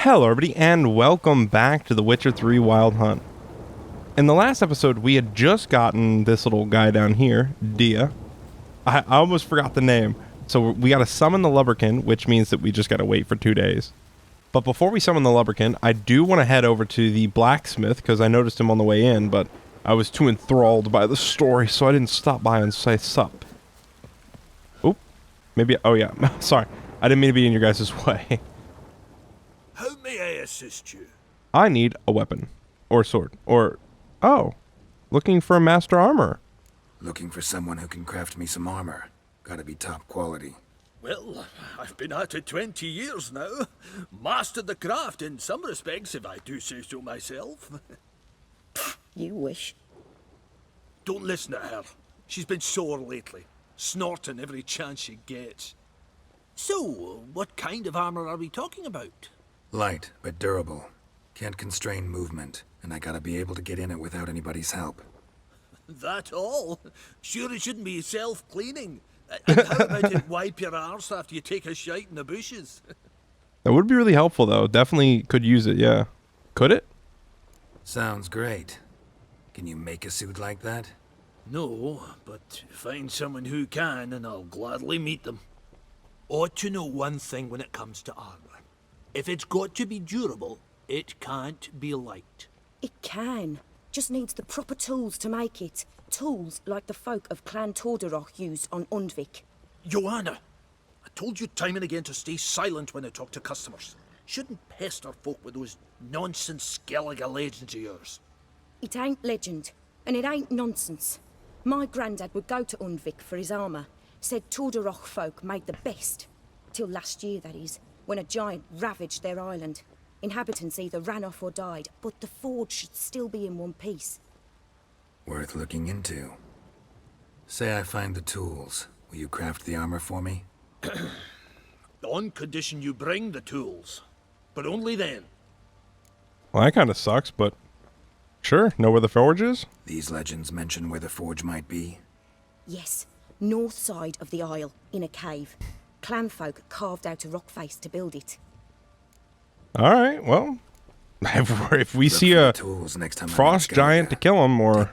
Hello everybody and welcome back to The Witcher 3 Wild Hunt. In the last episode we had just gotten this little guy down here, Dia. I almost forgot the name. So we gotta summon the Lubberkin, which means that we just gotta wait for 2 days. But before we summon the Lubberkin, I do want to head over to the blacksmith because I noticed him on the way in, but I was too enthralled by the story, so I didn't stop by and say sup. Oop. Maybe, oh yeah, sorry. I didn't mean to be in your guys' way. How may I assist you? I need a weapon. Or sword. Or, oh, looking for a master armorer. Looking for someone who can craft me some armor. Gotta be top quality. Well, I've been at it 20 years now. Mastered the craft in some respects, if I do say so myself. You wish. Don't listen to her. She's been sore lately, snorting every chance she gets. So, what kind of armor are we talking about? Light, but durable. Can't constrain movement, and I gotta be able to get in it without anybody's help. That all? Sure it shouldn't be self-cleaning. And how about it wipe your arse after you take a shite in the bushes? That would be really helpful though. Definitely could use it, yeah. Could it? Sounds great. Can you make a suit like that? No, but find someone who can and I'll gladly meet them. Ought to know one thing when it comes to armor. If it's got to be durable, it can't be light. It can. Just needs the proper tools to make it. Tools like the folk of Clan Tordarroch used on Undvik. Joanna, I told you time and again to stay silent when I talk to customers. Shouldn't pester folk with those nonsense Skellige legends of yours. It ain't legend, and it ain't nonsense. My granddad would go to Undvik for his armour. Said Tordarroch folk made the best. Till last year, that is, when a giant ravaged their island. Inhabitants either ran off or died, but the forge should still be in one piece. Worth looking into. Say I find the tools. Will you craft the armor for me? On condition you bring the tools. But only then. Well, that kind of sucks, but sure. Know where the forge is? These legends mention where the forge might be. Yes, north side of the isle, in a cave. Clanfolk carved out a rock face to build it. Alright, well, if we see a frost giant to kill him, or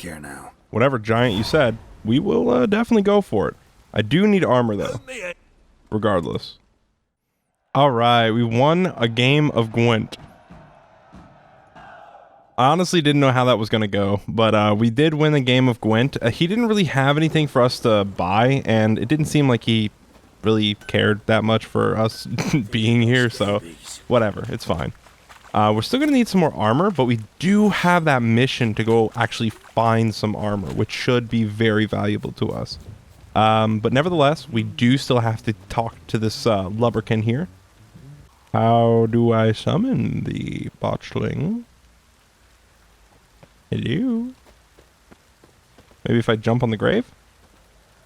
whatever giant you said, we will definitely go for it. I do need armor, though, regardless. Alright, we won a game of Gwent. I honestly didn't know how that was going to go, but we did win a game of Gwent. He didn't really have anything for us to buy, and it didn't seem like he really cared that much for us being here, so whatever, it's fine. We're still gonna need some more armor, but we do have that mission to go actually find some armor, which should be very valuable to us. But nevertheless, we do still have to talk to this Lubberkin here. How do I summon the botchling? Hello? Maybe if I jump on the grave?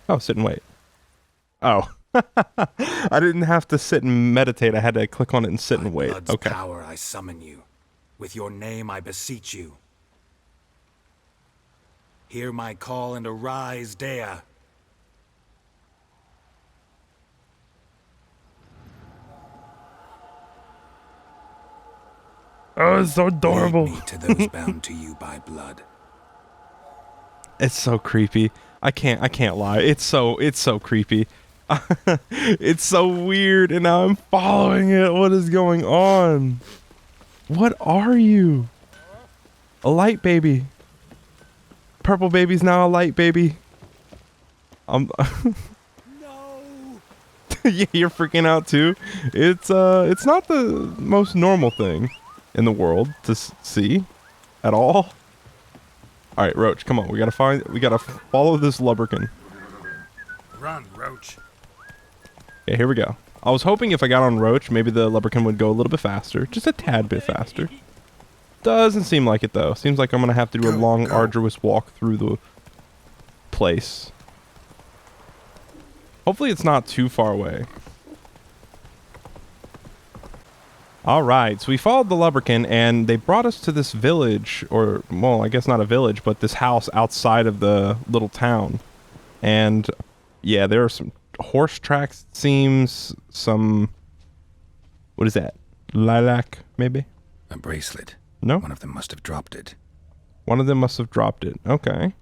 Oh, sit and wait. Oh. I didn't have to sit and meditate. I had to click on it and sit and wait. Okay. Power, I summon you. With your name, I beseech you. Hear my call and arise, Dea. Oh, it's so adorable. Lead me to those bound to you by blood. It's so creepy. I can't lie. It's so creepy. It's so weird, and now I'm following it. What is going on? What are you? A light baby. Purple baby's now a light baby. No. Yeah, you're freaking out too. It's not the most normal thing in the world to see at all. All right, Roach, come on. We gotta follow this Lubberkin. Run, Roach. Okay, here we go. I was hoping if I got on Roach, maybe the Lubberkin would go a little bit faster. Just a tad bit faster. Doesn't seem like it, though. Seems like I'm going to have to do a long, arduous walk through the place. Hopefully it's not too far away. Alright, so we followed the Lubberkin, and they brought us to this village, or, well, I guess not a village, but this house outside of the little town. And, yeah, there are some horse tracks, it seems, some, what is that? Lilac, maybe? A bracelet. No? One of them must have dropped it. One of them must have dropped it. Okay.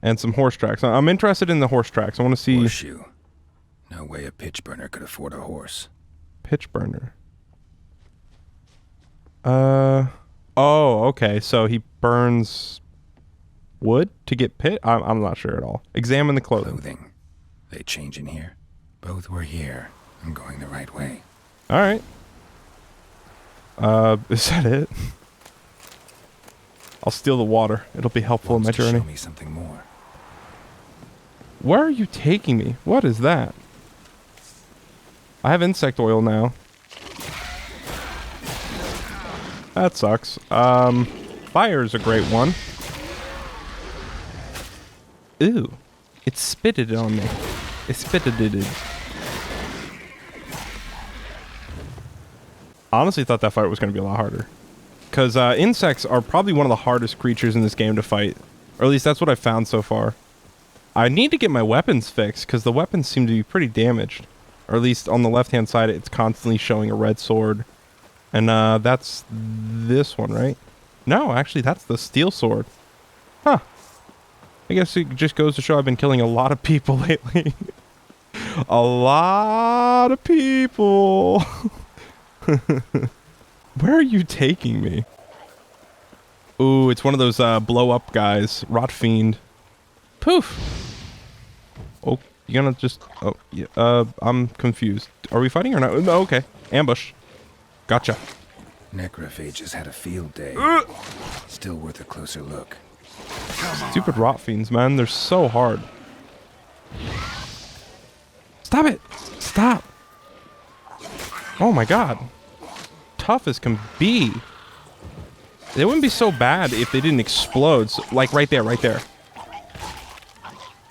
And some horse tracks. I'm interested in the horse tracks. I want to see... Horseshoe. No way a pitch burner could afford a horse. Pitch burner. Oh, okay. So he burns wood to get pit? I'm not sure at all. Examine the clothing. They change in here. Both were here. I'm going the right way. All right. Is that it? I'll steal the water. It'll be helpful in my journey. Show me something more. Where are you taking me? What is that? I have insect oil now. That sucks. Fire is a great one. Ooh. It spitted on me. It spitted it. Honestly thought that fight was going to be a lot harder. Because insects are probably one of the hardest creatures in this game to fight. Or at least that's what I've found so far. I need to get my weapons fixed because the weapons seem to be pretty damaged. Or at least on the left-hand side, it's constantly showing a red sword. And that's this one, right? No, actually, that's the steel sword. Huh. I guess it just goes to show I've been killing a lot of people lately. A lot of people. Where are you taking me? Ooh, it's one of those blow-up guys. Rot Fiend. Poof. Oh, you gonna just... Oh, yeah. I'm confused. Are we fighting or not? No, okay. Ambush. Gotcha. Necrophages had a field day. Still worth a closer look. Stupid rot fiends, man. They're so hard. Stop it! Stop! Oh my god. Tough as can be. They wouldn't be so bad if they didn't explode. So, like right there, right there.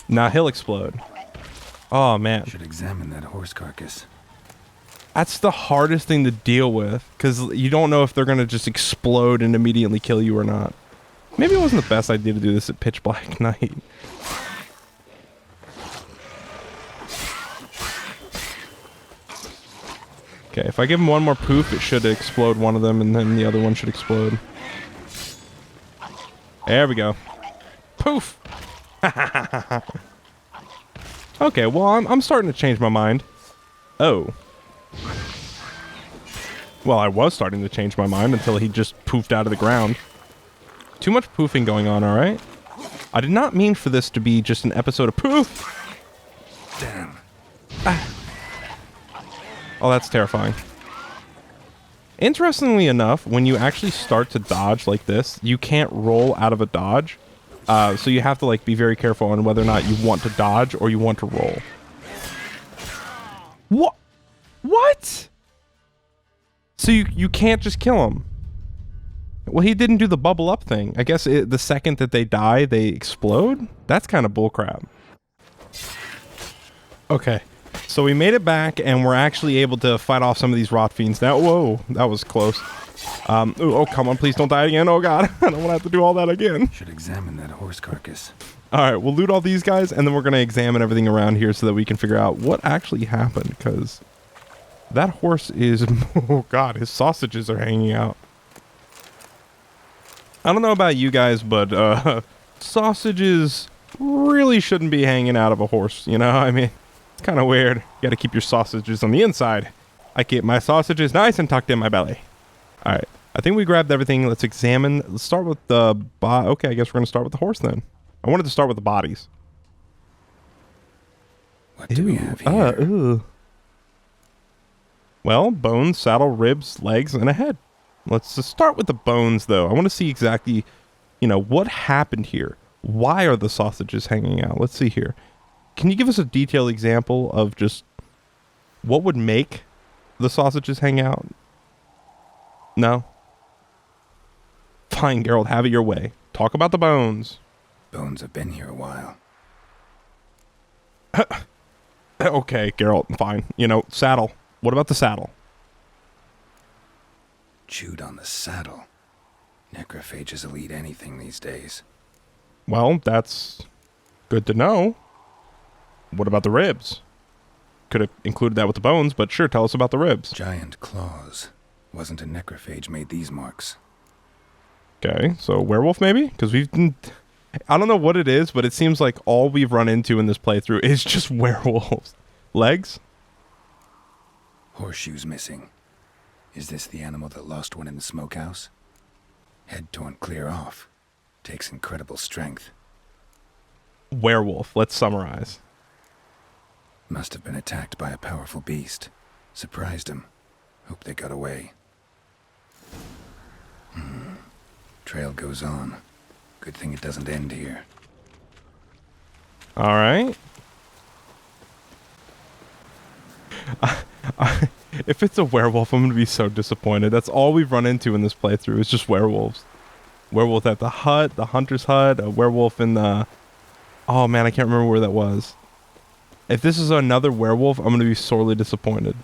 Nah, he'll explode. Oh man. Should examine that horse carcass. That's the hardest thing to deal with, because you don't know if they're going to just explode and immediately kill you or not. Maybe it wasn't the best idea to do this at pitch black night. Okay, if I give him one more poof, it should explode one of them, and then the other one should explode. There we go. Poof! Okay, well, I'm starting to change my mind. Oh. Well, I was starting to change my mind until he just poofed out of the ground. Too much poofing going on, alright? I did not mean for this to be just an episode of poof! Damn. Ah. Oh, that's terrifying. Interestingly enough, when you actually start to dodge like this, you can't roll out of a dodge. So you have to like be very careful on whether or not you want to dodge or you want to roll. What? What? So you can't just kill him. Well, he didn't do the bubble up thing. I guess the second that they die, they explode? That's kind of bullcrap. Okay. So we made it back, and we're actually able to fight off some of these rot fiends now. Whoa, that was close. Oh, come on, please don't die again. Oh, God. I don't want to have to do all that again. Should examine that horse carcass. All right, we'll loot all these guys, and then we're going to examine everything around here so that we can figure out what actually happened, because that horse is... Oh, God, his sausages are hanging out. I don't know about you guys, but sausages really shouldn't be hanging out of a horse, you know? I mean, it's kind of weird. You got to keep your sausages on the inside. I keep my sausages nice and tucked in my belly. All right. I think we grabbed everything. Let's examine. Let's start with the... Okay, I guess we're going to start with the horse then. I wanted to start with the bodies. What do we have here? Ooh. Well, bones, saddle, ribs, legs, and a head. Let's just start with the bones, though. I want to see exactly, you know, what happened here. Why are the sausages hanging out? Let's see here. Can you give us a detailed example of just what would make the sausages hang out? No? Fine, Geralt, have it your way. Talk about the bones. Bones have been here a while. Okay, Geralt, fine. You know, saddle. What about the saddle? Chewed on the saddle. Necrophages will eat anything these days. Well, that's good to know. What about the ribs? Could have included that with the bones, but sure, tell us about the ribs. Giant claws. Wasn't a necrophage made these marks. Okay, so werewolf maybe? Because I don't know what it is, but it seems like all we've run into in this playthrough is just werewolves. Legs? Horseshoes missing. Is this the animal that lost one in the smokehouse? Head torn clear off. Takes incredible strength. Werewolf. Let's summarize. Must have been attacked by a powerful beast. Surprised him. Hope they got away. Trail goes on. Good thing it doesn't end here. All right. If it's a werewolf, I'm going to be so disappointed. That's all we've run into in this playthrough is just werewolves. Werewolf at the hut, the hunter's hut, a werewolf in the... Oh man, I can't remember where that was. If this is another werewolf, I'm going to be sorely disappointed.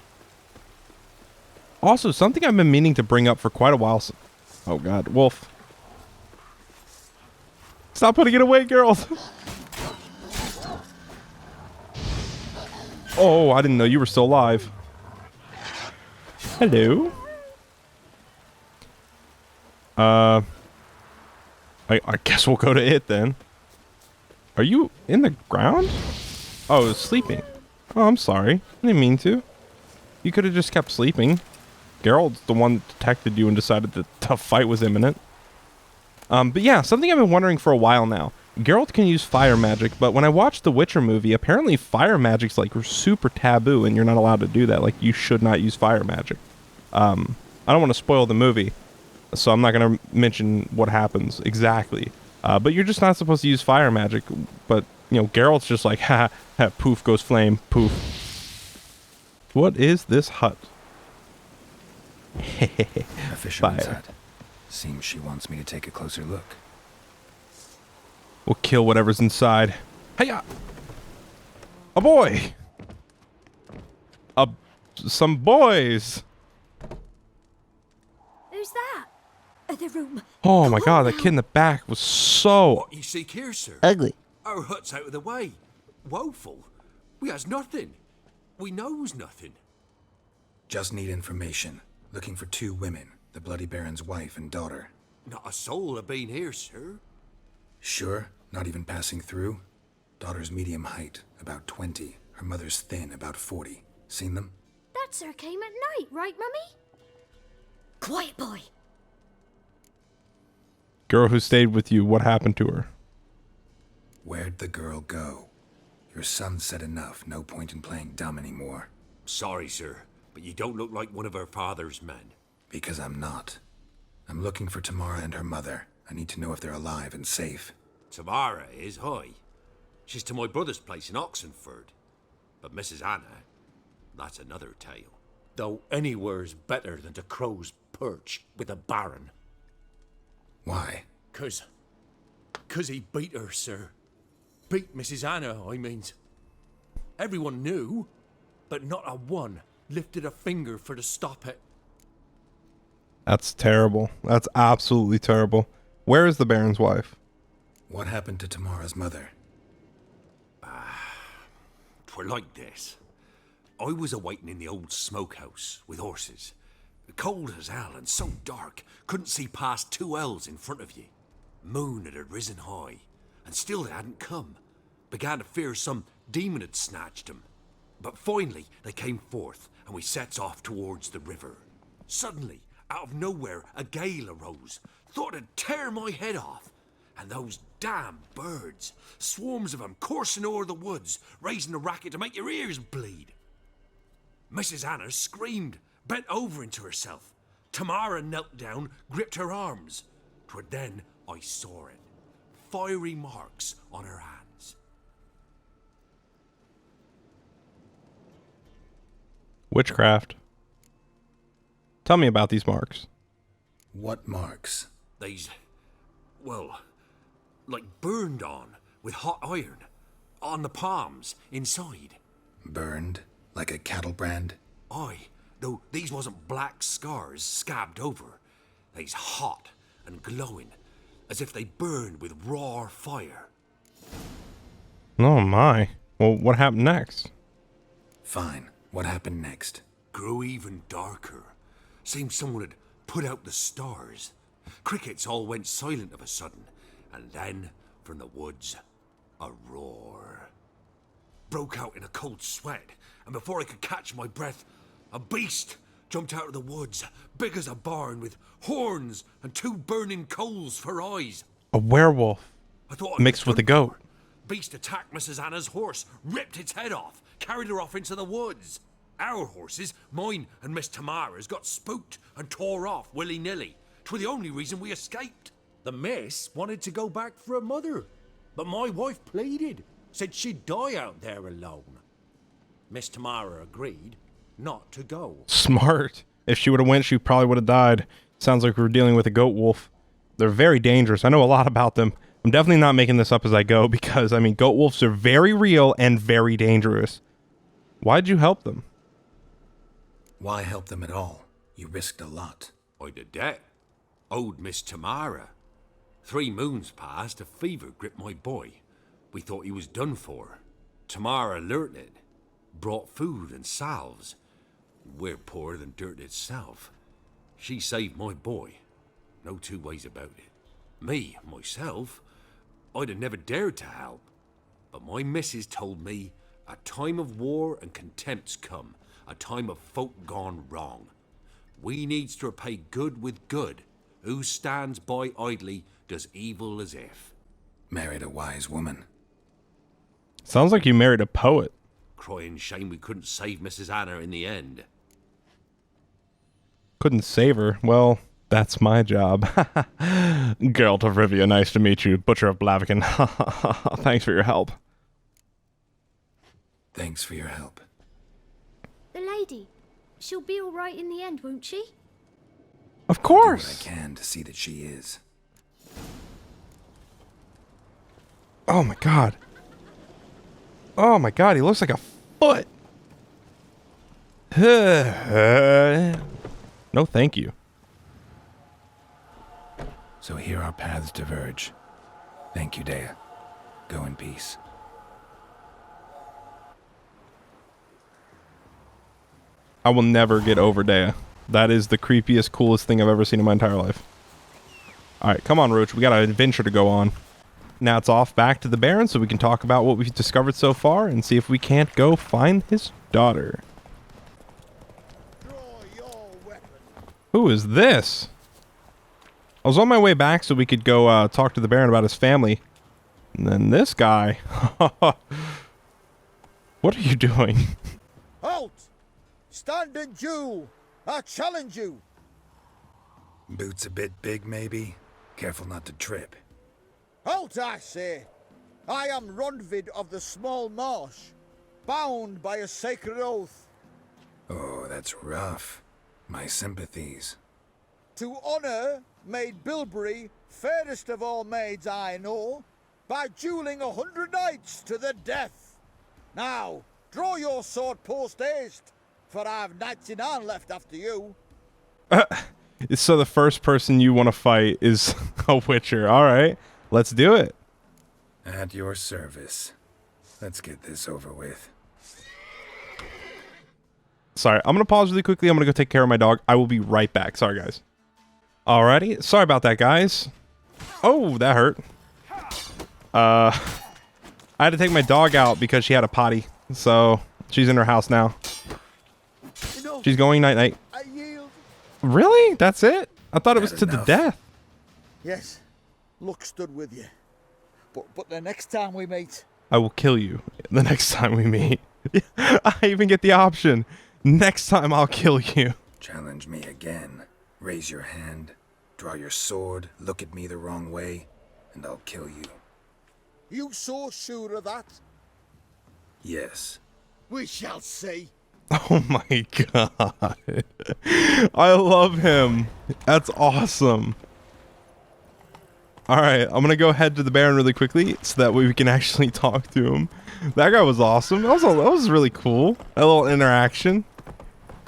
Also, something I've been meaning to bring up for quite a while. Oh god, wolf. Stop putting it away, girls. Oh, I didn't know you were still alive. Hello. I guess we'll go to it then. Are you in the ground? Oh, it was sleeping. Oh, I'm sorry. I didn't mean to. You could have just kept sleeping. Geralt's the one that detected you and decided that the fight was imminent. But yeah, something I've been wondering for a while now. Geralt can use fire magic, but when I watched the Witcher movie, apparently fire magic's like super taboo and you're not allowed to do that. Like, you should not use fire magic. I don't want to spoil the movie, so I'm not going to mention what happens exactly. But you're just not supposed to use fire magic. But, you know, Geralt's just like, ha, ha, poof goes flame, poof. What is this hut? A fisherman's Fire. hut. Seems she wants me to take a closer look. We'll kill whatever's inside. Hiya! A boy! Some boys! Who's that? The room. Oh my god, that kid in the back was so... What you seek here, sir? Ugly. Our hut's out of the way. Woeful. We has nothing. We knows nothing. Just need information. Looking for 2 women. The Bloody Baron's wife and daughter. Not a soul have been here, sir. Sure? Not even passing through? Daughter's medium height, about 20. Her mother's thin, about 40. Seen them? That sir came at night, right, Mummy? Quiet, boy. Girl who stayed with you, what happened to her? Where'd the girl go? Your son said enough. No point in playing dumb anymore. Sorry, sir, but you don't look like one of our father's men. Because I'm not. I'm looking for Tamara and her mother. I need to know if they're alive and safe. Tamara is, hi. She's to my brother's place in Oxenford. But Mrs. Anna, that's another tale. Though anywhere's better than to Crow's Perch with a baron. Why? 'Cause he beat her, sir. Beat Mrs. Anna, I means. Everyone knew, but not a one lifted a finger for to stop it. That's terrible. That's absolutely terrible. Where is the Baron's wife? What happened to Tamara's mother? 'Twere like this. I was a-waiting in the old smokehouse with horses. Cold as hell and so dark, couldn't see past 2 ells in front of ye. Moon had risen high, and still they hadn't come. Began to fear some demon had snatched them. But finally they came forth, and we sets off towards the river. Suddenly, out of nowhere, a gale arose. Thought it'd tear my head off. And those damn birds, swarms of 'em coursing o'er the woods, raising a racket to make your ears bleed. Mrs. Anna screamed, bent over into herself. Tamara knelt down, gripped her arms. 'Twere then I saw it. Fiery marks on her hands. Witchcraft. Tell me about these marks. What marks? They's, well, like burned on with hot iron. On the palms, inside. Burned? Like a cattle brand? Aye, though these wasn't black scars scabbed over. They's hot and glowing, as if they burned with raw fire. Oh my. Well, what happened next? Fine. What happened next? Grew even darker. Seemed someone had put out the stars. Crickets all went silent of a sudden, and then, from the woods, a roar. Broke out in a cold sweat, and before I could catch my breath, a beast jumped out of the woods, big as a barn, with horns and 2 burning coals for eyes. A werewolf I thought I mixed was with a done goat. for. Beast attacked Mrs. Anna's horse, ripped its head off, carried her off into the woods. Our horses, mine and Miss Tamara's, got spooked and tore off willy-nilly. 'Twere the only reason we escaped. The miss wanted to go back for her mother, but my wife pleaded, said she'd die out there alone. Miss Tamara agreed not to go. Smart. If she would have went, she probably would have died. Sounds like we're dealing with a goat wolf. They're very dangerous. I know a lot about them. I'm definitely not making this up as I go because, I mean, goat wolves are very real and very dangerous. Why'd you help them? Why help them at all? You risked a lot. I'd a debt. Owed Miss Tamara. 3 moons passed, a fever gripped my boy. We thought he was done for. Tamara learnt it. Brought food and salves. We're poorer than dirt itself. She saved my boy. No 2 ways about it. Me, myself, I'd have never dared to help. But my missus told me a time of war and contempt's come. A time of folk gone wrong. We needs to repay good with good. Who stands by idly does evil as if. Married a wise woman. Sounds like you married a poet. Crying shame we couldn't save Mrs. Anna in the end. Couldn't save her. Well, that's my job. Geralt of Rivia, nice to meet you. Butcher of Blaviken. Thanks for your help. Thanks for your help. The lady. She'll be all right in the end, won't she? Of Do course. what I can to see that she is. Oh my god. Oh my god, he looks like a foot. No, thank you. So here our paths diverge. Thank you, Dea. Go in peace. I will never get over Dea. That is the creepiest, coolest thing I've ever seen in my entire life. Alright, come on, Roach. We got an adventure to go on. Now it's off back to the Baron so we can talk about what we've discovered so far and see if we can't go find his daughter. Who is this? I was on my way back so we could go talk to the Baron about his family. And then this guy. What are you doing? Halt! Stand and duel! I challenge you! Boots a bit big, maybe? Careful not to trip. Halt, I say! I am Ronvid of the Small Marsh, bound by a sacred oath. Oh, that's rough. My sympathies. To honour Maid Bilberry, fairest of all maids I know, by duelling 100 knights to the death. Now, draw your sword post haste, for I've knights in hand left after you. So the first person you want to fight is a Witcher. Alright, let's do it. At your service. Let's get this over with. Sorry, I'm going to pause really quickly. I'm going to go take care of my dog. I will be right back. Sorry, guys. Alrighty. Sorry about that, guys. Oh, that hurt. I had to take my dog out because she had a potty. So, she's in her house now. Enough, She's going night-night. I yield. Really? That's it? I thought it was Had to the enough. death. Yes, luck stood with you. But the next time we meet, I will kill you the next time we meet. I even get the option. Next time I'll kill you. Challenge me again. Raise your hand. Draw your sword. Look at me the wrong way. And I'll kill you. you so sure of that? Yes. We shall see. Oh my god. I love him. That's awesome. Alright, I'm gonna go head to the Baron really quickly so that way we can actually talk to him. That guy was awesome. That was really cool. That little interaction.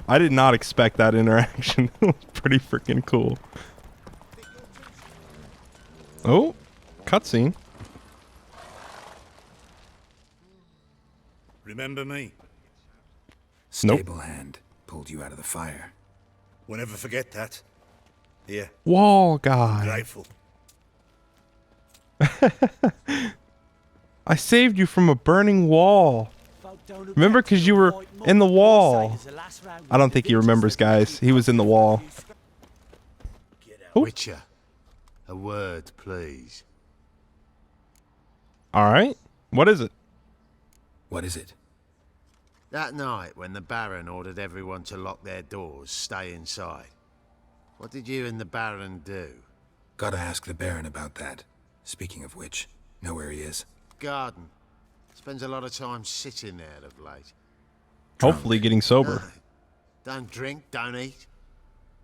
I did not expect that interaction. It was pretty freaking cool. Oh, cutscene. Remember me? Nope. Stable hand pulled you out of the fire. We'll never forget that. Here, Wall guy. grateful. I saved you from a burning wall. Remember, because you were in the wall. I don't think he remembers, guys. He was in the wall. Ooh. Witcher, a word, please. All right. What is it? What is it? That night when the Baron ordered everyone to lock their doors, stay inside. What did you and the Baron do? Gotta ask the Baron about that. Speaking of which, know where he is? Garden. Spends a lot of time sitting there of late. Hopefully getting sober. No. Don't drink, don't eat.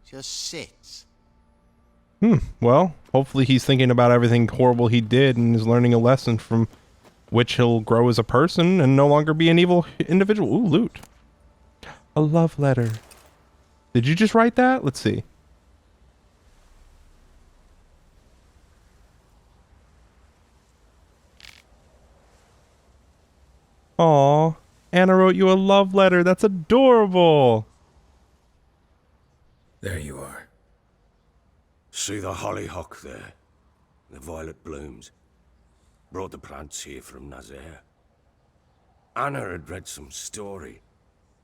Just sits. Well, hopefully he's thinking about everything horrible he did and is learning a lesson from which he'll grow as a person and no longer be an evil individual. Ooh, loot. A love letter. Did you just write that? Let's see. Aw, Anna wrote you a love letter. That's adorable. There you are. See the hollyhock there? The violet blooms. Brought the plants here from Nazaire. Anna had read some story.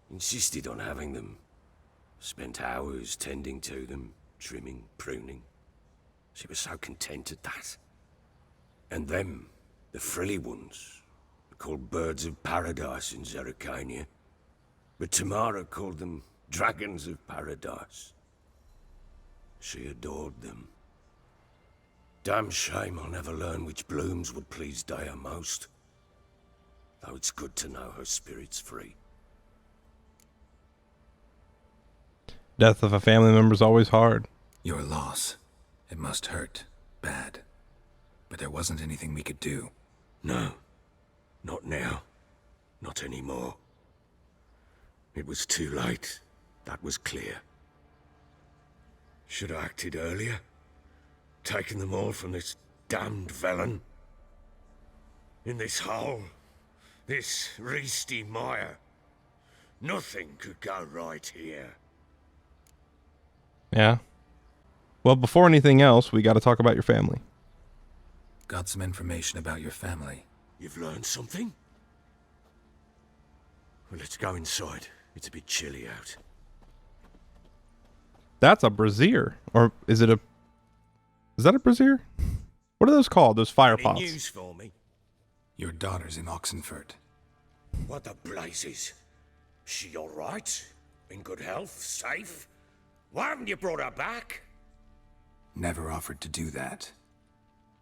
Insisted on having them. Spent hours tending to them, trimming, pruning. She was so content at that. And them, the frilly ones, called birds of paradise in Zerrikania. But Tamara called them dragons of paradise. She adored them. Damn shame I'll never learn which blooms would please Dea most. Though it's good to know her spirit's free. Death of a family member is always hard. Your loss. It must hurt. Bad. But there wasn't anything we could do. No. Not now. Not anymore. It was too late. That was clear. Should have acted earlier. Taken them all from this damned Velen. In this hole. This reesty mire. Nothing could go right here. Yeah. Well, before anything else, we got to talk about your family. Got some information about your family. You've learned something? Well, let's go inside. It's a bit chilly out. That's a brazier. Or is it a... Is that a brazier? What are those called? Those fire Any pots? news for me? Your daughter's in Oxenfurt. What the blazes? She all right? In good health? Safe? Why haven't you brought her back? Never offered to do that.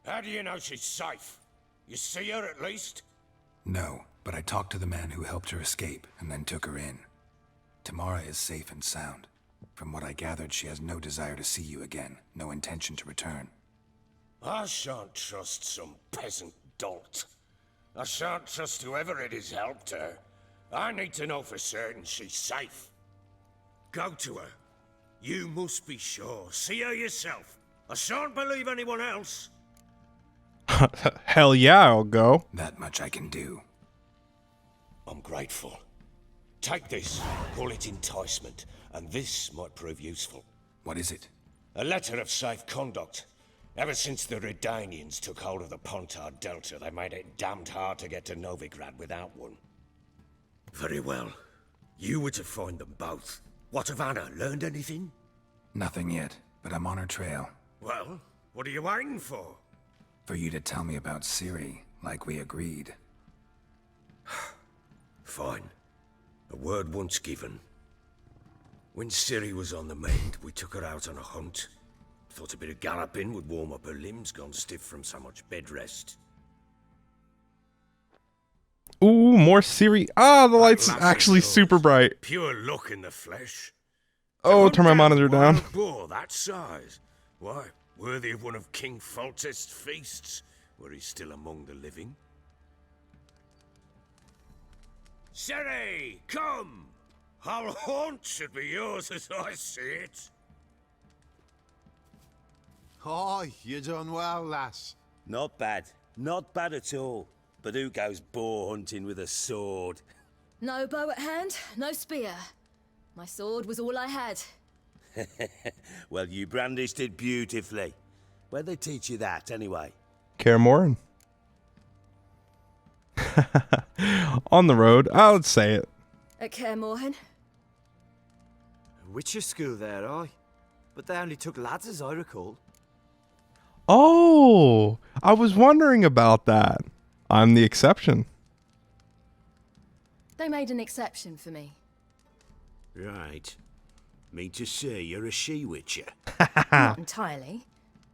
How do you know she's safe? You see her at least? No, but I talked to the man who helped her escape and then took her in. Tamara is safe and sound. From what I gathered, she has no desire to see you again, no intention to return. I shan't trust some peasant dolt. I shan't trust whoever it is helped her. I need to know for certain she's safe. Go to her. You must be sure. See her yourself. I shan't believe anyone else. Hell yeah, I'll go. That much I can do. I'm grateful. Take this, call it enticement, and this might prove useful. What is it? A letter of safe conduct. Ever since the Redanians took hold of the Pontard Delta, they made it damned hard to get to Novigrad without one. Very well. You were to find them both. What of Anna? Learned anything? Nothing yet, but I'm on her trail. Well, what are you waiting for? For you to tell me about Ciri, like we agreed. Fine. A word once given. When Ciri was on the mend, we took her out on a hunt. Thought a bit of galloping would warm up her limbs, gone stiff from so much bed rest. Ooh, more Ciri. Ah, the light's actually super bright. Pure luck in the flesh. Oh, turn my monitor down. Boar that size. Why, worthy of one of King Foltest's feasts, where he's still among the living. Ciri, come! Our haunt should be yours as I see it. Oh, you done well, lass. Not bad. Not bad at all. But who goes boar hunting with a sword? No bow at hand, no spear. My sword was all I had. Well, you brandished it beautifully. Where'd they teach you that, anyway? Kaer Morhen. On the road. Let's say it. At Kaer Morhen? Witcher school there, aye. But they only took lads, as I recall. Oh, I was wondering about that. I'm the exception. They made an exception for me. Right. Mean to say you're a she-witcher? Not entirely.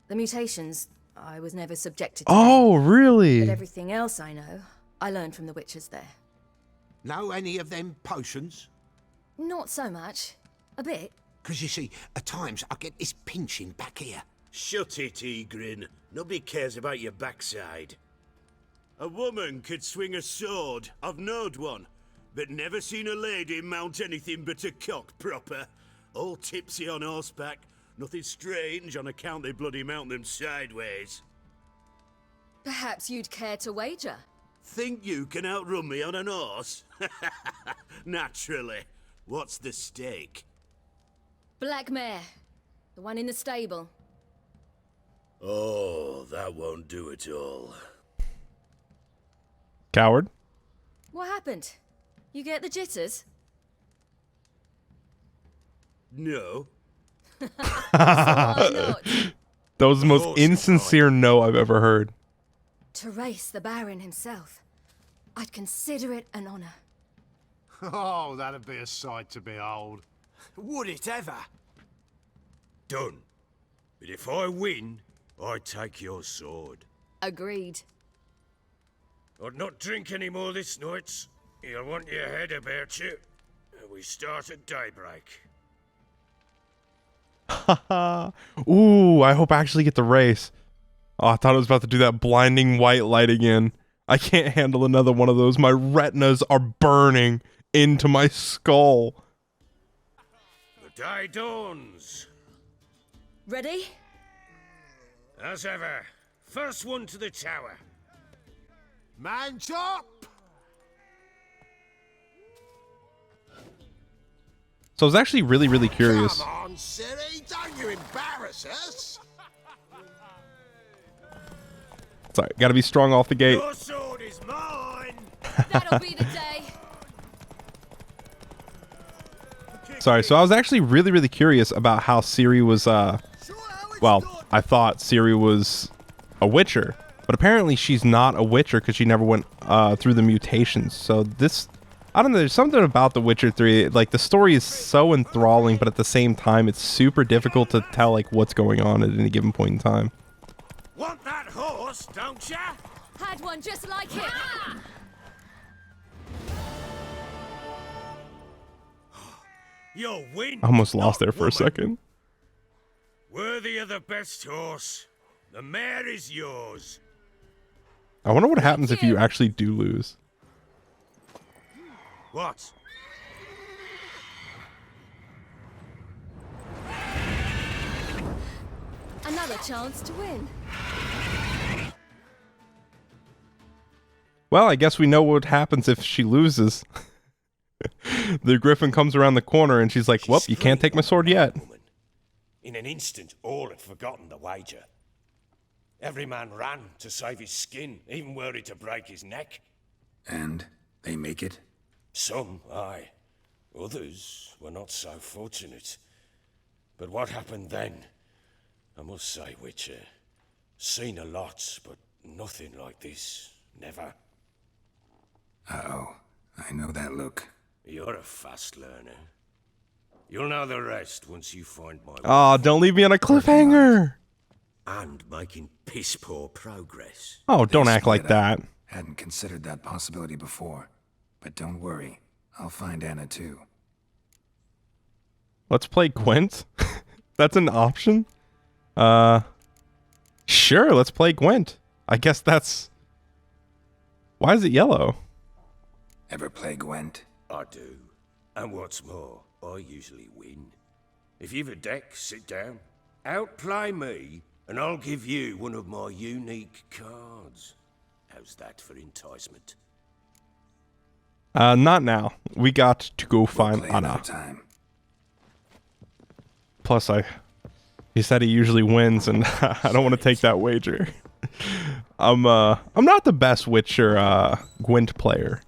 The mutations, I was never subjected to. Oh, really? But everything else I know, I learned from the witches there. Know any of them potions? Not so much. A bit. 'Cause you see, at times I get this pinching back here. Shut it, Egrin. Nobody cares about your backside. A woman could swing a sword. I've knowed one. But never seen a lady mount anything but a cock proper. All tipsy on horseback. Nothing strange on account they bloody mount them sideways. Perhaps you'd care to wager? Think you can outrun me on an horse? Naturally. What's the stake? Black mare. The one in the stable. Oh, that won't do it all. Coward. What happened? You get the jitters? No. Why not? That was the most course insincere no I've ever heard. To race the Baron himself. I'd consider it an honor. Oh, that'd be a sight to behold. Would it ever? Done. But if I win, I take your sword. Agreed. I'd not drink any more this night. You'll want your head about you. We start at daybreak. Ooh, I hope I actually get the race. Oh, I thought I was about to do that blinding white light again. I can't handle another one of those. My retinas are burning into my skull. The day dawns. Ready? As ever, first one to the tower. Man chop! So I was actually really curious. Come on, silly, don't you embarrass us! Sorry, gotta be strong off the gate. Your sword is mine. That'll be the day. Sorry, so I was actually really curious about how Ciri was, well, I thought Ciri was a Witcher, but apparently she's not a Witcher because she never went through the mutations. So this, I don't know, there's something about The Witcher 3, like the story is so enthralling, but at the same time it's super difficult to tell like what's going on at any given point in time. Want that horse, don't ya? Had one just like it. You'll win. I almost lost not there for a woman. second. Worthy of the best horse. The mare is yours. I wonder what happens if you actually do lose. What? Another chance to win. Well, I guess we know what happens if she loses. The griffin comes around the corner and she's like, well, you can't take my sword yet. In an instant, all had forgotten the wager. Every man ran to save his skin, even worried to break his neck. And they make it? Some, aye. Others were not so fortunate. But what happened then? I must say, Witcher, seen a lot, but nothing like this. Never. Uh-oh. I know that look. You're a fast learner. You'll know the rest once you find my Oh, don't leave me on a cliffhanger. and making piss-poor progress. Oh, don't They act like split up. that. Hadn't considered that possibility before. But don't worry. I'll find Anna too. Let's play Gwent. That's an option? Sure, let's play Gwent. I guess that's... Why is it yellow? Ever play Gwent? I do. And what's more, I usually win. If you've a deck, sit down. Outplay me, and I'll give you one of my unique cards. How's that for enticement? Not now. We got to go We'll find play Anna. another time. Plus, he said he usually wins, and I don't want to take that wager. I'm not the best Witcher Gwent player.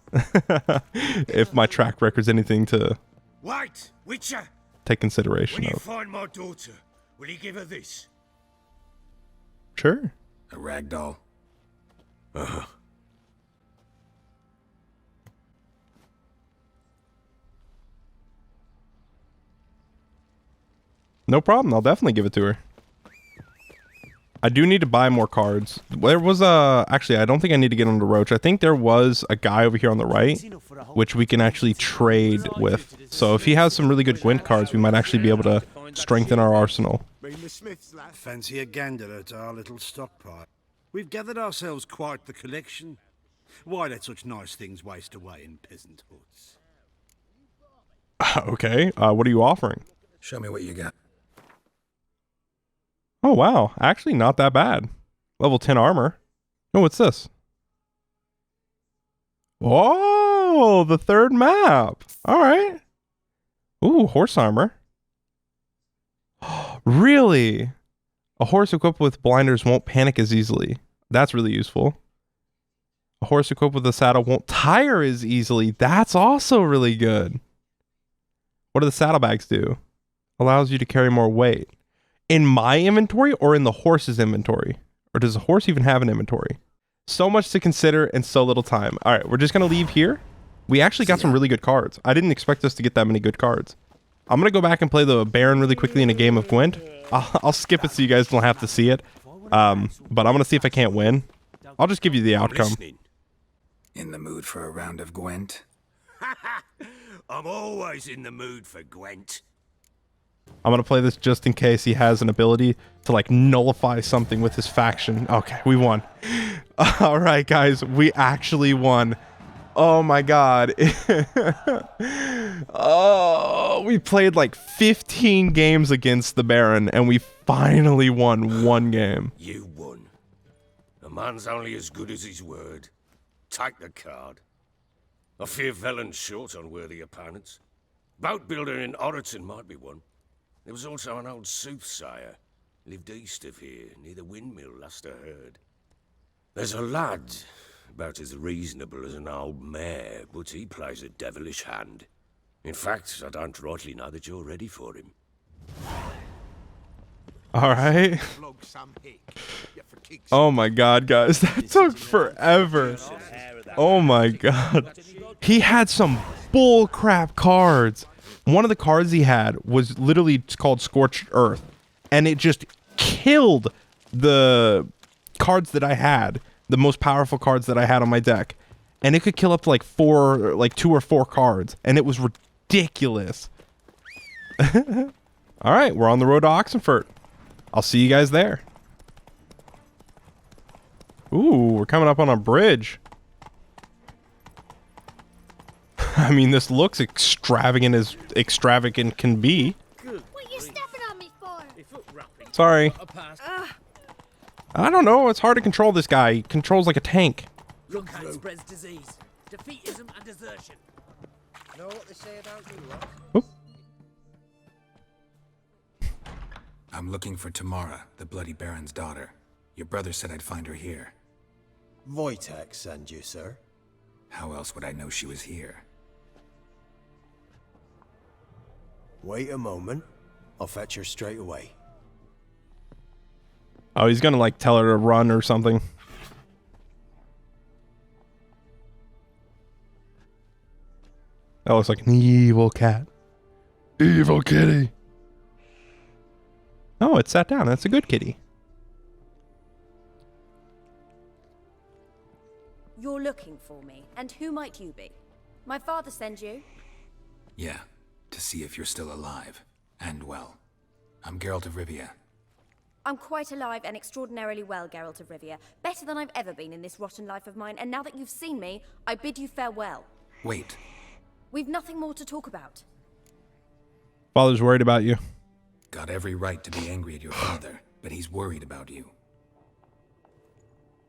If my track record's anything to Wait, Witcher! take consideration When you of. find my daughter, will you give her this? Sure. A rag doll. Uh-huh. No problem. I'll definitely give it to her. I do need to buy more cards. There was actually, I don't think I need to get on the Roach. I think there was a guy over here on the right, which we can actually trade with. So if he has some really good Gwent cards, we might actually be able to strengthen our arsenal. Fancy a gander at our little stockpile. We've gathered ourselves quite the collection. Why let such nice things waste away in peasant huts? Okay. What are you offering? Show me what you got. Oh, wow. Actually, not that bad. Level 10 armor. Oh, what's this? Oh, the third map. All right. Ooh, horse armor. Really? A horse equipped with blinders won't panic as easily. That's really useful. A horse equipped with a saddle won't tire as easily. That's also really good. What do the saddlebags do? Allows you to carry more weight. In my inventory or in the horse's inventory? Or does the horse even have an inventory? So much to consider and so little time. All right, we're just going to leave here. We actually got some really good cards. I didn't expect us to get that many good cards. I'm going to go back and play the Baron really quickly in a game of Gwent. I'll skip it so you guys don't have to see it. But I'm going to see if I can't win. I'll just give you the outcome. In the mood for a round of Gwent? I'm always in the mood for Gwent. I'm going to play this just in case he has an ability to like nullify something with his faction. Okay, we won. All right, guys, we actually won. Oh my God. Oh, we played like 15 games against the Baron and we finally won one game. You won. A man's only as good as his word. Take the card. I fear Velen's short on worthy opponents. Boat builder in Oroton might be one. There was also an old soothsayer. Lived east of here, near the windmill, last I heard. There's a lad, about as reasonable as an old mare, but he plays a devilish hand. In fact, I don't rightly know that you're ready for him. All right. Oh my God, guys, that took forever. Oh my God. He had some bull crap cards. One of the cards he had was literally called Scorched Earth, and it just killed the cards that I had, the most powerful cards that I had on my deck. And it could kill up to like 2 or 4 cards, and it was ridiculous. All right, we're on the road to Oxenfurt. I'll see you guys there. Ooh, we're coming up on a bridge. I mean, this looks extravagant as extravagant can be. What you stepping on me for? Sorry. I don't know. It's hard to control this guy. He controls like a tank. Look how it spreads disease. Defeatism and desertion. Know what they say about you, what? Oop. I'm looking for Tamara, the Bloody Baron's daughter. Your brother said I'd find her here. Wojtek send you, sir. How else would I know she was here? Wait a moment. I'll fetch her straight away. Oh, he's gonna like tell her to run or something. That looks like an evil cat. Evil kitty. Oh, it sat down. That's a good kitty. You're looking for me, and who might you be? My father send you? Yeah, to see if you're still alive. And well. I'm Geralt of Rivia. I'm quite alive and extraordinarily well, Geralt of Rivia. Better than I've ever been in this rotten life of mine, and now that you've seen me, I bid you farewell. Wait. We've nothing more to talk about. Father's worried about you. Got every right to be angry at your father, but he's worried about you.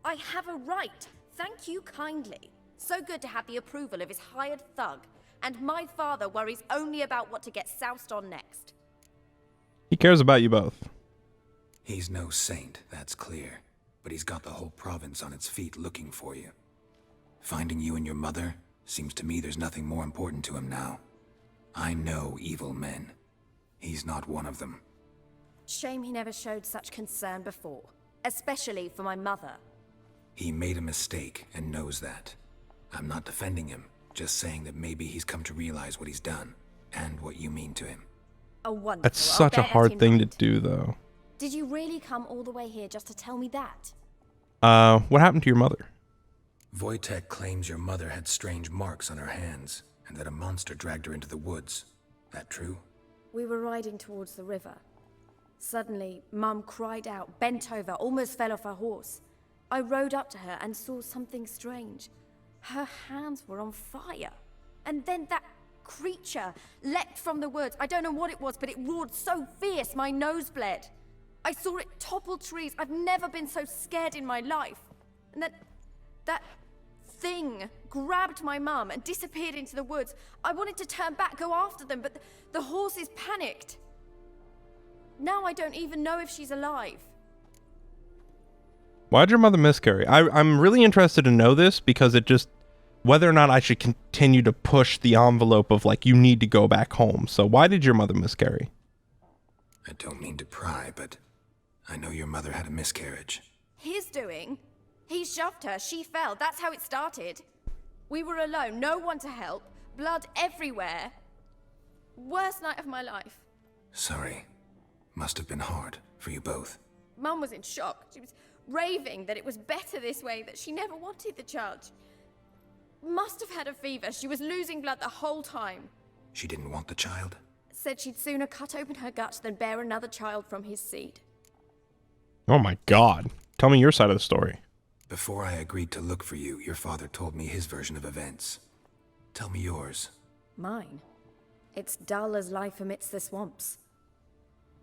I have a right. Thank you kindly. So good to have the approval of his hired thug. And my father worries only about what to get soused on next. He cares about you both. He's no saint, that's clear. But he's got the whole province on its feet looking for you. Finding you and your mother, seems to me there's nothing more important to him now. I know evil men. He's not one of them. Shame he never showed such concern before, especially for my mother. He made a mistake and knows that. I'm not defending him, just saying that maybe he's come to realize what he's done and what you mean to him. Oh, wonderful. That's such a hard thing to do, though. Did you really come all the way here just to tell me that? What happened to your mother? Wojtek claims your mother had strange marks on her hands, and that a monster dragged her into the woods. That true? We were riding towards the river. Suddenly, Mum cried out, bent over, almost fell off her horse. I rode up to her and saw something strange. Her hands were on fire. And then that creature leapt from the woods. I don't know what it was, but it roared so fierce my nose bled. I saw it topple trees. I've never been so scared in my life. And that thing grabbed my mum and disappeared into the woods. I wanted to turn back, go after them, but the horses panicked. Now I don't even know if she's alive. Why'd your mother miscarry? I'm really interested to know this because it just, whether or not I should continue to push the envelope of like, you need to go back home. So why did your mother miscarry? I don't mean to pry, but I know your mother had a miscarriage. His doing? He shoved her, she fell, that's how it started. We were alone, no one to help, blood everywhere. Worst night of my life. Sorry. Must have been hard for you both. Mum was in shock. She was raving that it was better this way, that she never wanted the child. Must have had a fever. She was losing blood the whole time. She didn't want the child? Said she'd sooner cut open her gut than bear another child from his seed. Oh my God. Tell me your side of the story. Before I agreed to look for you, your father told me his version of events. Tell me yours. Mine? It's dull as life amidst the swamps.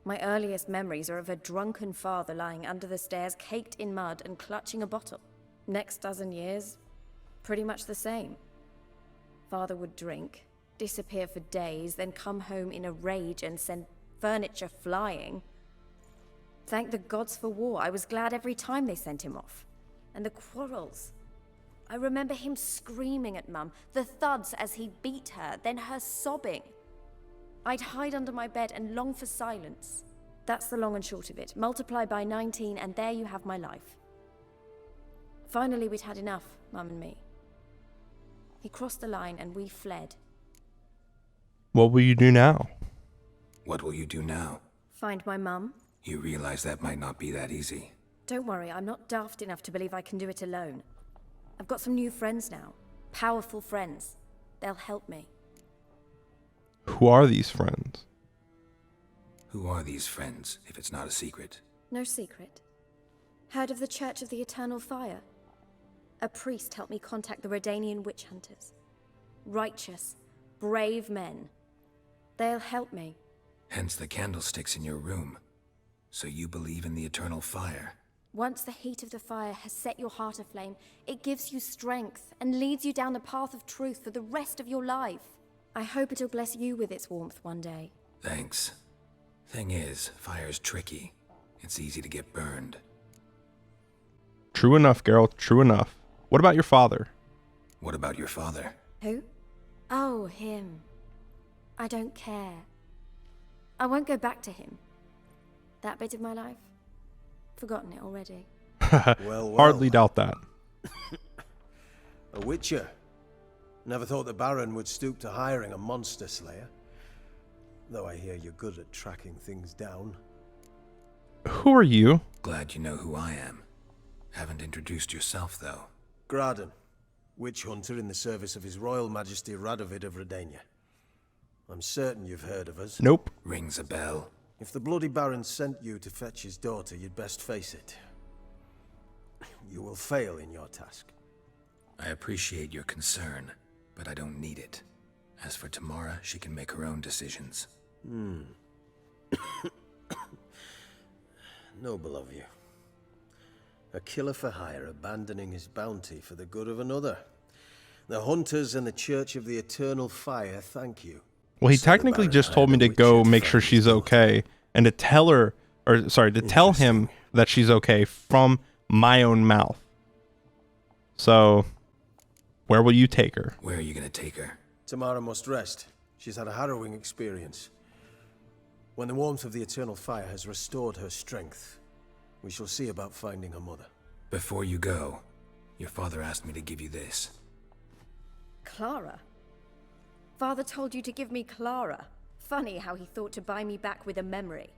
My earliest memories are of a drunken father lying under the stairs, caked in mud and clutching a bottle. Next dozen years, pretty much the same. Father would drink, disappear for days, then come home in a rage and send furniture flying. Thank the gods for war. I was glad every time they sent him off. And the quarrels. I remember him screaming at Mum, the thuds as he beat her, then her sobbing. I'd hide under my bed and long for silence. That's the long and short of it. Multiply by 19 and there you have my life. Finally, we'd had enough, Mum and me. He crossed the line and we fled. What will you do now? What will you do now? Find my mum. You realize that might not be that easy. Don't worry, I'm not daft enough to believe I can do it alone. I've got some new friends now. Powerful friends. They'll help me. Who are these friends? Who are these friends, if it's not a secret? No secret. Heard of the Church of the Eternal Fire? A priest helped me contact the Redanian witch hunters. Righteous, brave men. They'll help me. Hence the candlesticks in your room. So you believe in the eternal fire? Once the heat of the fire has set your heart aflame, it gives you strength and leads you down the path of truth for the rest of your life. I hope it'll bless you with its warmth one day. Thanks. Thing is, fire's tricky. It's easy to get burned. True enough, Geralt. True enough. What about your father? What about your father? Who? Oh, him. I don't care. I won't go back to him. That bit of my life? Forgotten it already. Well. Hardly doubt that. A witcher. Never thought the Baron would stoop to hiring a monster slayer. Though I hear you're good at tracking things down. Who are you? Glad you know who I am. Haven't introduced yourself, though. Graden, witch hunter in the service of His Royal Majesty Radovid of Redania. I'm certain you've heard of us. Nope. Rings a bell. If the Bloody Baron sent you to fetch his daughter, you'd best face it. You will fail in your task. I appreciate your concern, but I don't need it. As for Tamara, she can make her own decisions. Noble of you. A killer for hire abandoning his bounty for the good of another. The hunters and the Church of the Eternal Fire thank you. Well, he technically just told me to go make sure she's okay and to tell her, or sorry, to tell him that she's okay from my own mouth. So, where will you take her? Where are you gonna take her? Tamara must rest. She's had a harrowing experience. When the warmth of the eternal fire has restored her strength, we shall see about finding her mother. Before you go, your father asked me to give you this. Clara? Father told you to give me Clara. Funny how he thought to buy me back with a memory.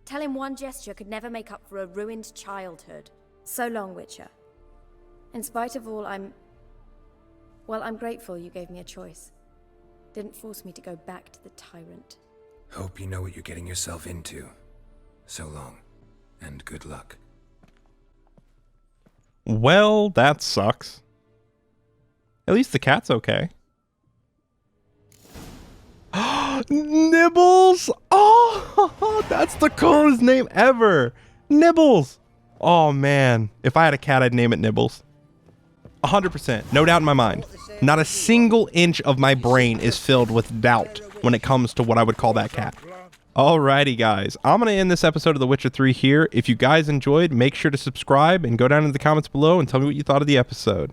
Tell him one gesture could never make up for a ruined childhood. So long, Witcher. In spite of all, I'm grateful you gave me a choice. Didn't force me to go back to the tyrant. Hope you know what you're getting yourself into. So long, and good luck. Well, that sucks. At least the cat's okay. Nibbles! Oh, that's the coolest name ever! Nibbles! Oh man, if I had a cat, I'd name it Nibbles. 100%, no doubt in my mind. Not a single inch of my brain is filled with doubt when it comes to what I would call that cat. Alrighty guys, I'm going to end this episode of The Witcher 3 here. If you guys enjoyed, make sure to subscribe and go down in the comments below and tell me what you thought of the episode.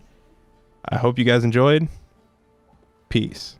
I hope you guys enjoyed. Peace.